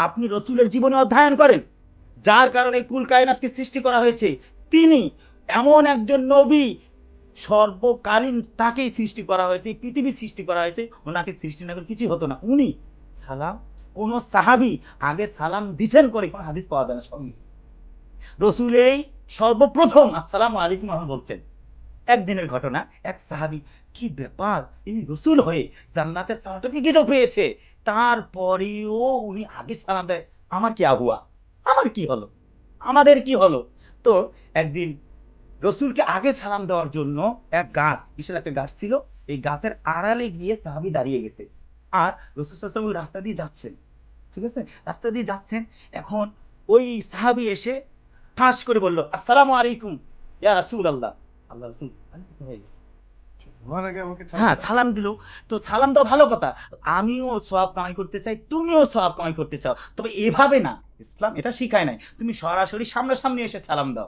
আপনি রসুলের জীবনে অধ্যয়ন করেন, যার কারণে কুল কায়নাতকে সৃষ্টি করা হয়েছে। তিনি এমন একজন নবী, সর্বকালীন তাকেই সৃষ্টি করা হয়েছে, পৃথিবী সৃষ্টি করা হয়েছে, ওনাকে সৃষ্টি না করে কিছুই হতো না। উনি সালাম, কোন সাহাবি আগে সালাম দিছেন করে কোন হাদিস পাওয়া যায় না। সঙ্গে রসুল এই সর্বপ্রথম আসসালামু আলাইকুম বলছেন। একদিনের ঘটনা, এক সাহাবি, কি ব্যাপার, ইনি রসুল হয়ে জান্নাতের সার্টিফিকেটও পেয়েছে, তারপরেও উনি আগে সালাম দেয়। আমার কি আহুয়া, আমার কি হলো, আমাদের কি হলো? তো একদিন রসুলকে আগে সালাম দেওয়ার জন্য এক গাছ, বিশাল একটা গাছ ছিল, এই গাছের আড়ালে গিয়ে সাহাবি দাঁড়িয়ে গেছে। আর রসুল সাল্লাল্লাহু আলাইহি ওয়াসাল্লাম ওই রাস্তা দিয়ে যাচ্ছেন, ঠিক আছে, রাস্তা দিয়ে যাচ্ছেন। এখন ওই সাহাবি এসে ঠাস করে বলল, আসসালামু আলাইকুম ইয়া রাসূলুল্লাহ। আল্লাহ রাসূল হয়ে গেছে। হ্যাঁ, সালাম দিল। তো সালাম দাও ভালো কথা, আমিও সওয়াব কামাই করতে চাই, তুমিও সওয়াব কামাই করতে চাও, তবে এভাবে না, ইসলাম এটা শিখায় নাই। তুমি সরাসরি সামনাসামনি এসে সালাম দাও।